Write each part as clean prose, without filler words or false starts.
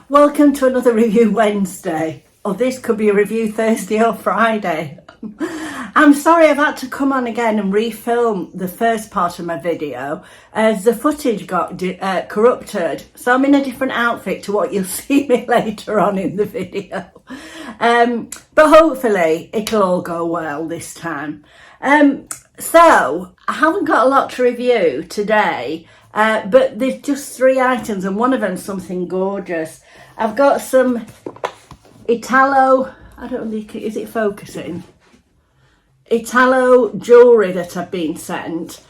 Welcome to another Review Wednesday, or this could be a Review Thursday or Friday. I'm sorry I've had to come on again and refilm the first part of my video as the footage got corrupted, so I'm in a different outfit to what you'll see me later on in the video. But hopefully it'll all go well this time. So I haven't got a lot to review today, but there's just 3 items and one of them's something gorgeous. I've got some Italo, I don't think, is it focusing? Italo jewellery that I've been sent.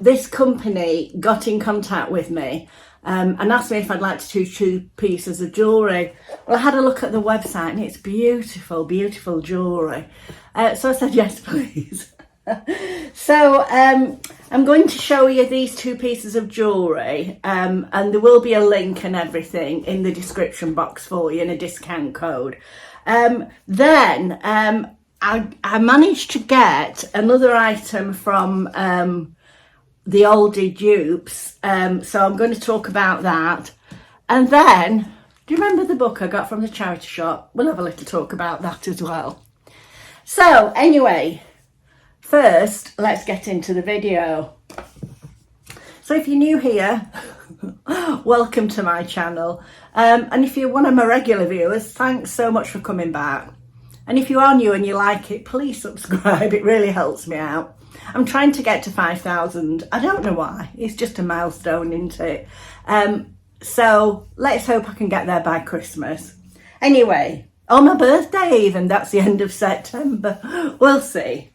This company got in contact with me and asked me if I'd like to choose 2 pieces of jewellery. Well, I had a look at the website and it's beautiful, beautiful jewellery. So I said, yes, please. So I'm going to show you these 2 pieces of jewellery and there will be a link and everything in the description box for you and a discount code. Then I managed to get another item from the Aldi dupes, so I'm going to talk about that. And then, do you remember the book I got from the charity shop? We'll have a little talk about that as well. So anyway, first let's get into the video. So if you're new here, welcome to my channel, and if you're one of my regular viewers, thanks so much for coming back. And if you are new and you like it, please subscribe, it really helps me out. I'm trying to get to 5,000, I don't know why, it's just a milestone, isn't it? So let's hope I can get there by Christmas. Anyway, on my birthday even, that's the end of September, we'll see.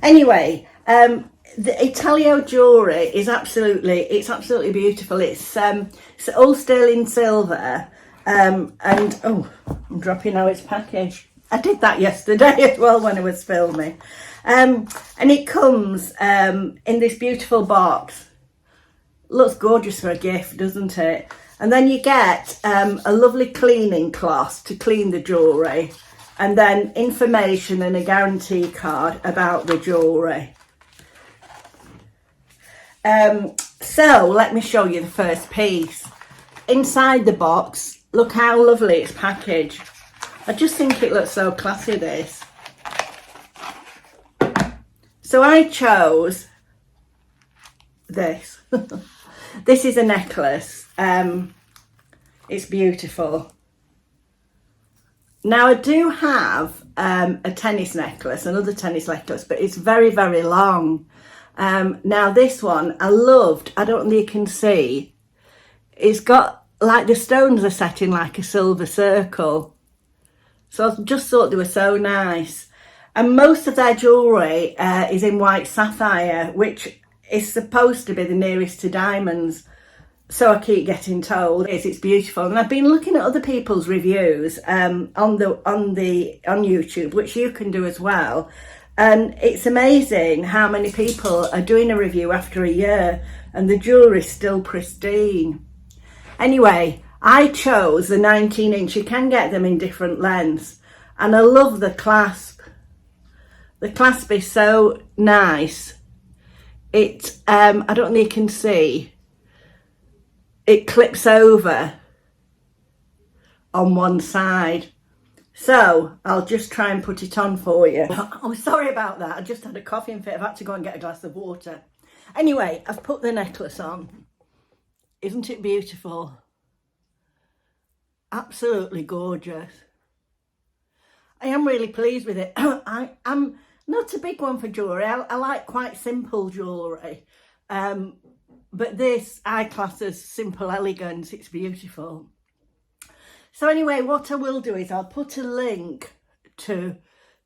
Anyway, the Italo jewellery is absolutely beautiful. It's all sterling silver, and oh, I'm dropping how it's packaged. I did that yesterday as well when I was filming. And it comes in this beautiful box. Looks gorgeous for a gift, doesn't it? And then you get a lovely cleaning cloth to clean the jewellery, and then information and a guarantee card about the jewellery. So let me show you the first piece. Inside the box, look how lovely it's packaged. I just think it looks so classy, this. So I chose this. This is a necklace. It's beautiful. Now I do have a tennis necklace, another tennis necklace, but it's very, very long. Now this one I loved. I don't think you can see. It's got like the stones are set in like a silver circle. So I just thought they were so nice. And most of their jewellery is in white sapphire, which is supposed to be the nearest to diamonds. So I keep getting told it's beautiful. And I've been looking at other people's reviews on YouTube, which you can do as well. And it's amazing how many people are doing a review after a year and the jewellery's still pristine. Anyway, I chose the 19-inch. You can get them in different lengths. And I love the clasp. The clasp is so nice. It, I don't think you can see. It clips over on one side. So I'll just try and put it on for you. Oh, sorry about that. I just had a coughing fit. I've had to go and get a glass of water. Anyway, I've put the necklace on. Isn't it beautiful? Absolutely gorgeous. I am really pleased with it. I'm not a big one for jewellery. I like quite simple jewellery. But this I class as simple elegance. It's beautiful. So anyway, what I will do is I'll put a link to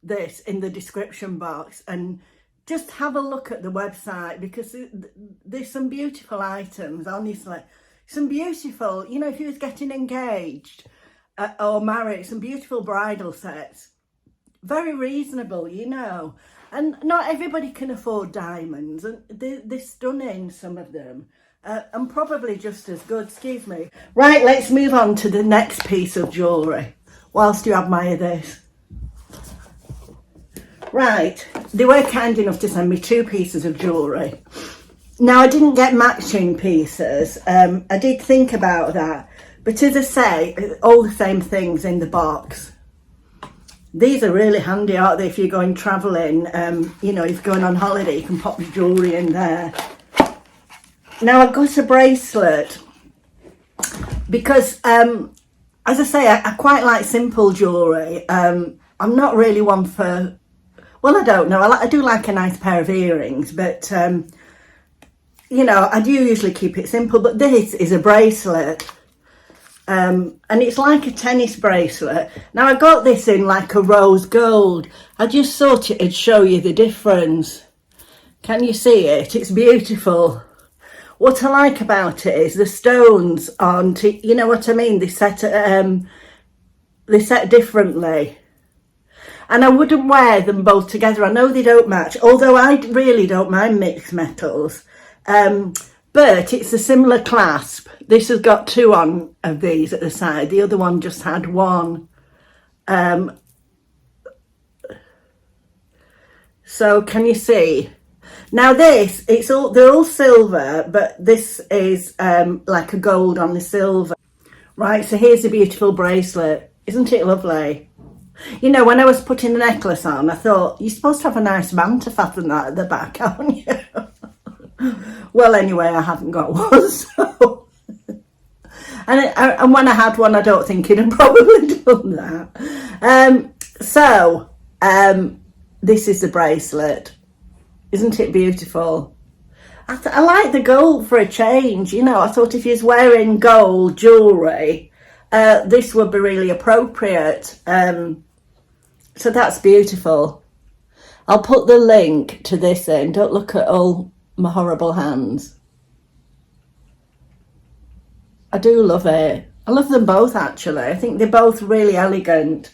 this in the description box and just have a look at the website, because there's some beautiful items, honestly. Some beautiful, you know, if you was getting engaged or married, some beautiful bridal sets. Very reasonable, you know. And not everybody can afford diamonds, and they're stunning, some of them. And probably just as good, excuse me. Right, let's move on to the next piece of jewellery, whilst you admire this. Right, they were kind enough to send me 2 pieces of jewellery. Now, I didn't get matching pieces. I did think about that, But as I say, all the same things in the box. These are really handy, aren't they, if you're going travelling, you know, if you're going on holiday, you can pop your jewellery in there. Now, I've got a bracelet because, as I say, I quite like simple jewellery. I'm not really one for, well, I don't know, I do like a nice pair of earrings, but, you know, I do usually keep it simple, but this is a bracelet. And it's like a tennis bracelet. Now, I got this in like a rose gold. I just thought it'd show you the difference. Can you see it? It's beautiful. What I like about it is the stones aren't, you know what I mean? They set differently. And I wouldn't wear them both together. I know they don't match, although I really don't mind mixed metals. But it's a similar clasp. This has got two on of these at the side. The other one just had one. So can you see? Now this, they're all silver, but this is like a gold on the silver. Right, so here's a beautiful bracelet. Isn't it lovely? You know, when I was putting the necklace on, I thought, you're supposed to have a nice band to fasten that at the back, haven't you? Well, anyway, I haven't got one, so... And when I had one, I don't think it had probably done that. This is the bracelet. Isn't it beautiful? I like the gold for a change, you know. I thought if you're wearing gold jewellery, this would be really appropriate. So that's beautiful. I'll put the link to this in. Don't look at all my horrible hands. I do love it. I love them both, actually. I think they're both really elegant.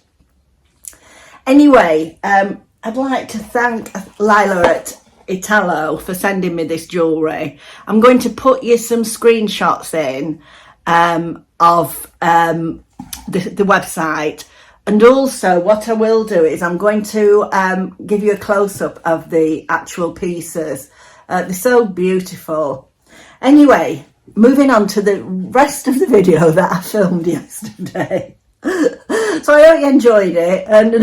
Anyway, I'd like to thank Lila at Italo for sending me this jewellery. I'm going to put you some screenshots in of the website. And also what I will do is I'm going to give you a close-up of the actual pieces. They're so beautiful. Anyway, moving on to the rest of the video that I filmed yesterday. So I hope you enjoyed it. And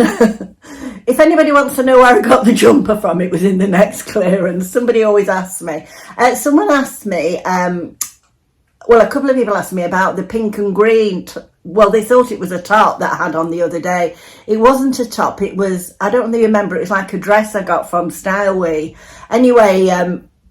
if anybody wants to know where I got the jumper from, it was in the next clearance. Somebody always asks me. Someone asked me, well, a couple of people asked me about the pink and green. Well, they thought it was a top that I had on the other day. It wasn't a top. It was, I don't really remember. It was like a dress I got from Stylewee. Anyway,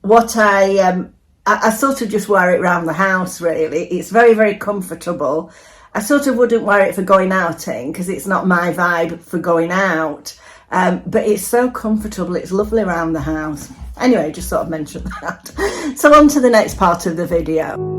what I sort of just wear it around the house, really. It's very, very comfortable. I sort of wouldn't wear it for going outing because it's not my vibe for going out. But it's so comfortable. It's lovely around the house. Anyway, just sort of mention that. So on to the next part of the video.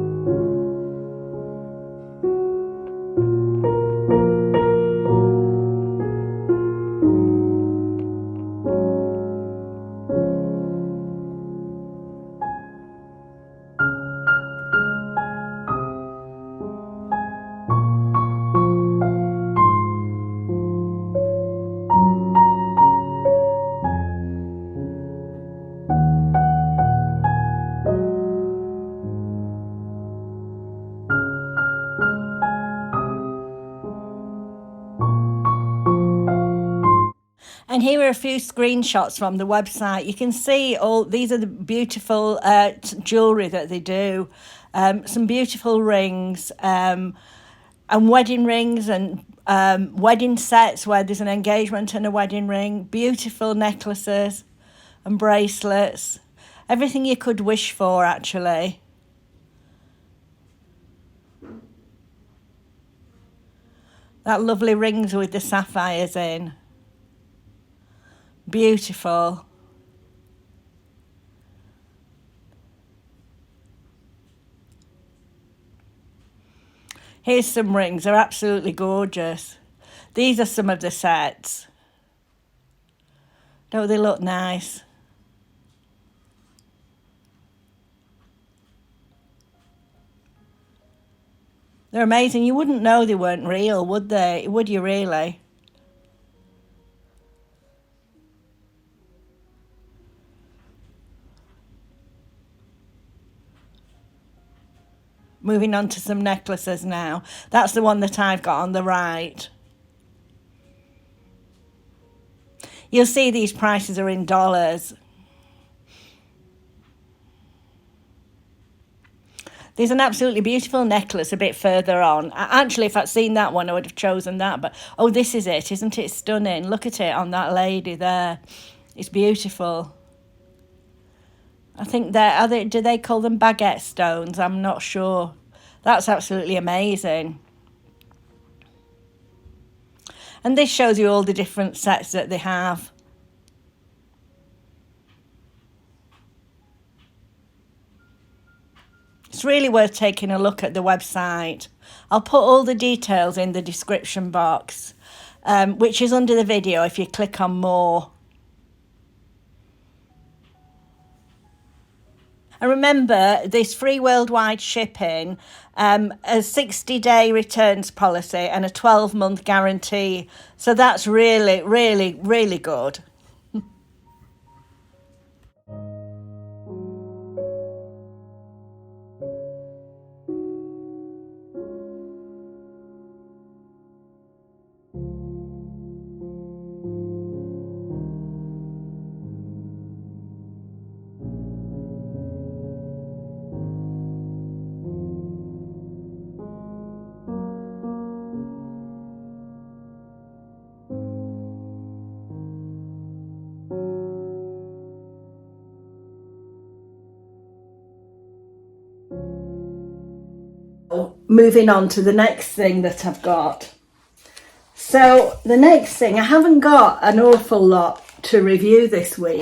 And here are a few screenshots from the website. You can see all these are the beautiful jewellery that they do. Some beautiful rings and wedding rings and wedding sets where there's an engagement and a wedding ring. Beautiful necklaces and bracelets. Everything you could wish for, actually. That lovely rings with the sapphires in. Beautiful. Here's some rings. They're absolutely gorgeous. These are some of the sets. Don't they look nice? They're amazing. You wouldn't know they weren't real, would they? Would you really? Moving on to some necklaces now. That's the one that I've got on the right. You'll see these prices are in dollars. There's an absolutely beautiful necklace a bit further on. Actually, if I'd seen that one, I would have chosen that. But, oh, this is it. Isn't it stunning? Look at it on that lady there. It's beautiful. I think do they call them baguette stones? I'm not sure. That's absolutely amazing. And this shows you all the different sets that they have. It's really worth taking a look at the website. I'll put all the details in the description box, which is under the video if you click on more. And remember, this free worldwide shipping, a 60-day returns policy and a 12-month guarantee. So that's really, really, really good. Moving on to the next thing that I've got. So the next thing, I haven't got an awful lot to review this week,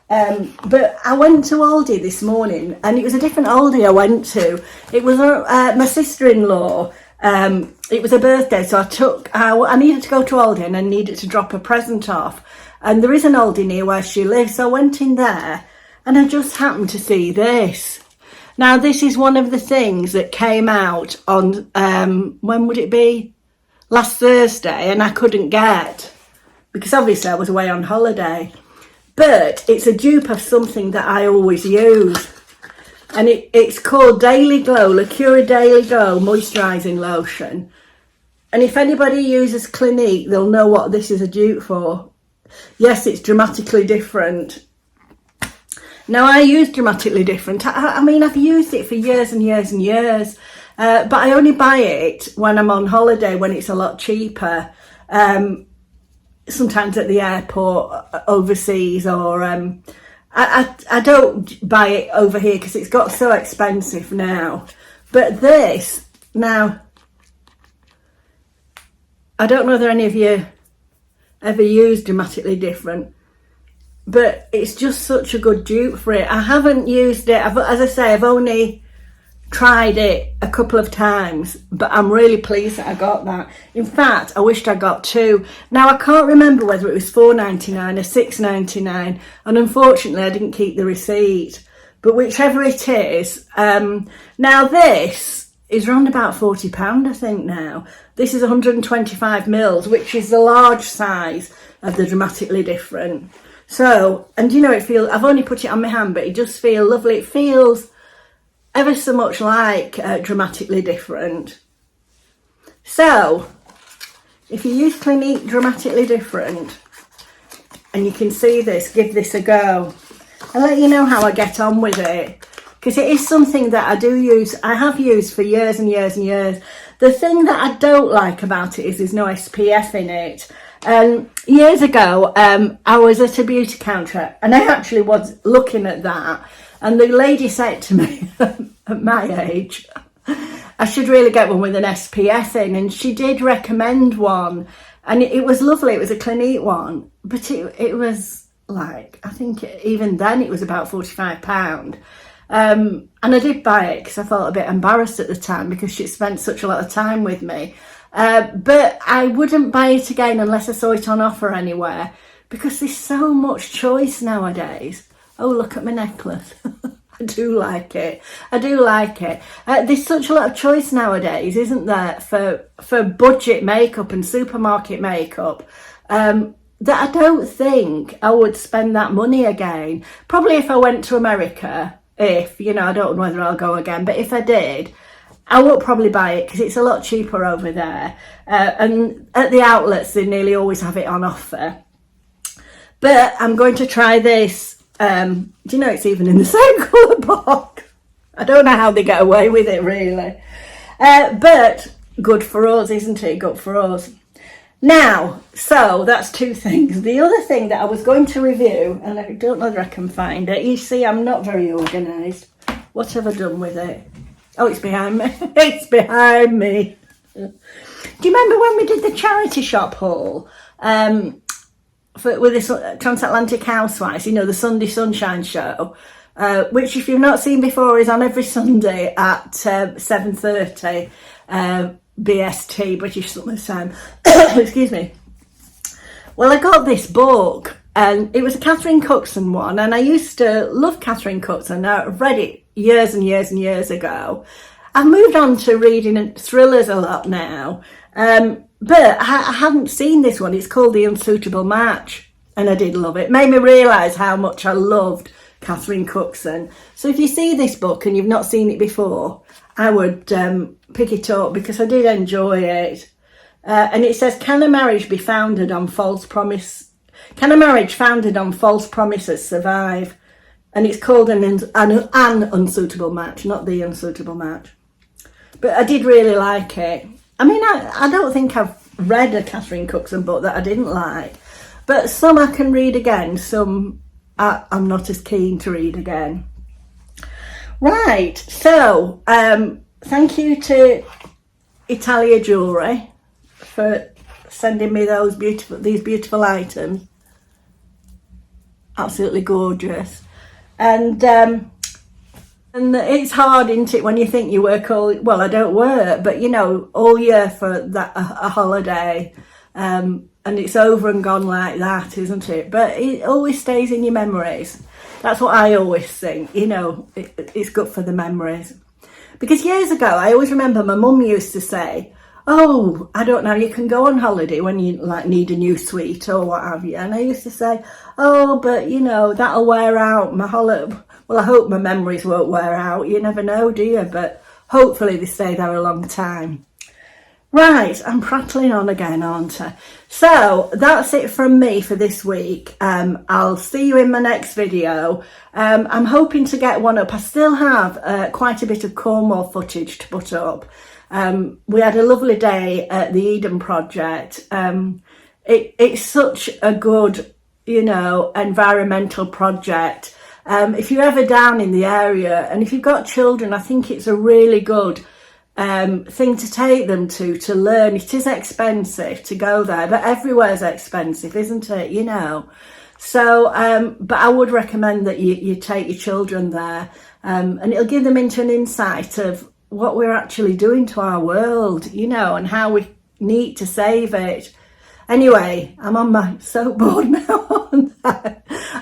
but I went to Aldi this morning, and it was a different Aldi I went to. It was my sister-in-law. It was a birthday, so I needed to go to Aldi and I needed to drop a present off. And there is an Aldi near where she lives, so I went in there and I just happened to see this. Now, this is one of the things that came out on, when would it be? Last Thursday, and I couldn't get, because obviously I was away on holiday. But it's a dupe of something that I always use. And it's called Daily Glow, Liqueur Daily Glow Moisturising Lotion. And if anybody uses Clinique, they'll know what this is a dupe for. Yes, it's dramatically different. Now, I use Dramatically Different. I mean, I've used it for years and years and years, but I only buy it when I'm on holiday, when it's a lot cheaper, sometimes at the airport, overseas, or I don't buy it over here because it's got so expensive now. But this, now, I don't know whether any of you ever used Dramatically Different, but it's just such a good dupe for it. I haven't used it, as I say, I've only tried it a couple of times, but I'm really pleased that I got that. In fact, I wished I got two. Now, I can't remember whether it was $4.99 or $6.99, and unfortunately I didn't keep the receipt, but whichever it is. Now, this is around about £40, I think now. This is 125 mils, which is the large size of the Dramatically Different. So, and you know, I've only put it on my hand, but it just feels lovely. It feels ever so much like Dramatically Different. So, if you use Clinique Dramatically Different, and you can see this, give this a go. I'll let you know how I get on with it, because it is something that I have used for years and years and years. The thing that I don't like about it is there's no SPF in it. Years ago, I was at a beauty counter, and I actually was looking at that, and the lady said to me, at my age, I should really get one with an SPF in, and she did recommend one, and it was lovely. It was a Clinique one, but it was like, I think even then it was about £45. And I did buy it because I felt a bit embarrassed at the time because she spent such a lot of time with me. But I wouldn't buy it again unless I saw it on offer anywhere, because there's so much choice nowadays. Oh, look at my necklace. I do like it. I do like it. There's such a lot of choice nowadays, isn't there, for budget makeup and supermarket makeup, that I don't think I would spend that money again. Probably if I went to America, I don't know whether I'll go again, but if I did, I won't probably buy it because it's a lot cheaper over there. And at the outlets, they nearly always have it on offer. But I'm going to try this. Do you know it's even in the same colour box? I don't know how they get away with it, really. But good for us, isn't it? Good for us. Now, so that's two things. The other thing that I was going to review, and I don't know if I can find it. You see, I'm not very organised. What have I done with it? Oh, it's behind me. It's behind me. Do you remember when we did the charity shop haul with this Transatlantic Housewives, you know, the Sunday Sunshine Show, which if you've not seen before is on every Sunday at 7:30 BST, British Summer Time. Excuse me. Well, I got this book, and it was a Catherine Cookson one, and I used to love Catherine Cookson. I've read it years and years and years ago. I've moved on to reading thrillers a lot now, but I haven't seen this one. It's called The Unsuitable Match, and I did love it. It made me realise how much I loved Catherine Cookson. So if you see this book and you've not seen it before, I would pick it up because I did enjoy it. And it says, can a marriage be founded on false promise? Can a marriage founded on false promises survive? And it's called an unsuitable match, not The Unsuitable Match. But I did really like it. I mean, I don't think I've read a Catherine Cookson book that I didn't like. But some I can read again, some I'm not as keen to read again. Right, so thank you to Italo Jewellery for sending me these beautiful items. Absolutely gorgeous. And it's hard, isn't it, when you think you work well, I don't work, but you know, all year for that a holiday, and it's over and gone like that, isn't it? But it always stays in your memories. That's what I always think, you know, it's good for the memories. Because years ago, I always remember my mum used to say, oh, I don't know, you can go on holiday when you like need a new suite or what have you. And I used to say, oh, but you know, that'll wear out my holiday. Well, I hope my memories won't wear out. You never know, do you? But hopefully they stay there a long time. Right, I'm prattling on again, aren't I? So that's it from me for this week. I'll see you in my next video. I'm hoping to get one up. I still have quite a bit of Cornwall footage to put up. We had a lovely day at the Eden Project. It's such a good, you know, environmental project. If you're ever down in the area and if you've got children, I think it's a really good thing to take them to learn. It is expensive to go there, but everywhere's expensive, isn't it? You know. So, but I would recommend that you take your children there, and it'll give them into an insight of what we're actually doing to our world, you know, and how we need to save it. Anyway, I'm on my soapboard now.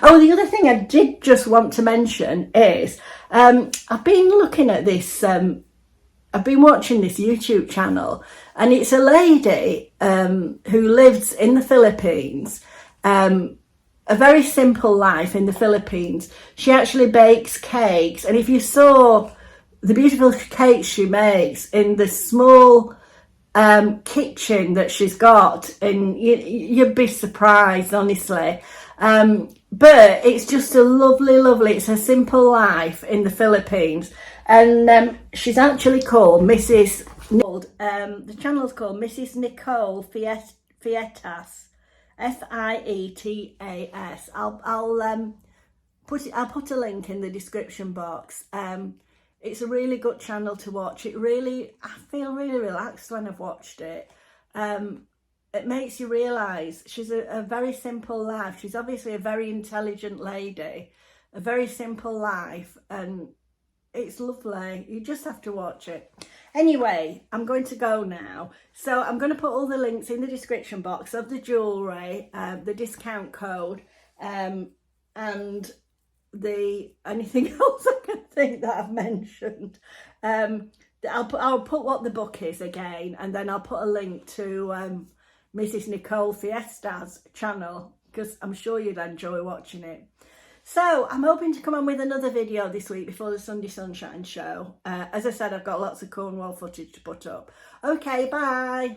Oh, the other thing I did just want to mention is I've been looking at this, I've been watching this YouTube channel, and it's a lady who lives in the Philippines, a very simple life in the Philippines. She actually bakes cakes, and if you saw the beautiful cakes she makes in the small kitchen that she's got, and you'd be surprised, honestly. But it's just a lovely, it's a simple life in the Philippines. And she's actually called Mrs. The channel's called Mrs. Nicole Fietas, Fietas. I'll put a link in the description box. It's a really good channel to watch. I feel really relaxed when I've watched it. It makes you realise she's a very simple life. She's obviously a very intelligent lady, a very simple life, and it's lovely. You just have to watch it. Anyway, I'm going to go now. So I'm going to put all the links in the description box of the jewellery, the discount code, and anything else I can think that I've mentioned. I'll put what the book is again, and then I'll put a link to Mrs. Nicole Fiesta's channel, because I'm sure you'd enjoy watching it. So I'm hoping to come on with another video this week before the Sunday Sunshine show. As I said, I've got lots of Cornwall footage to put up. Okay, bye.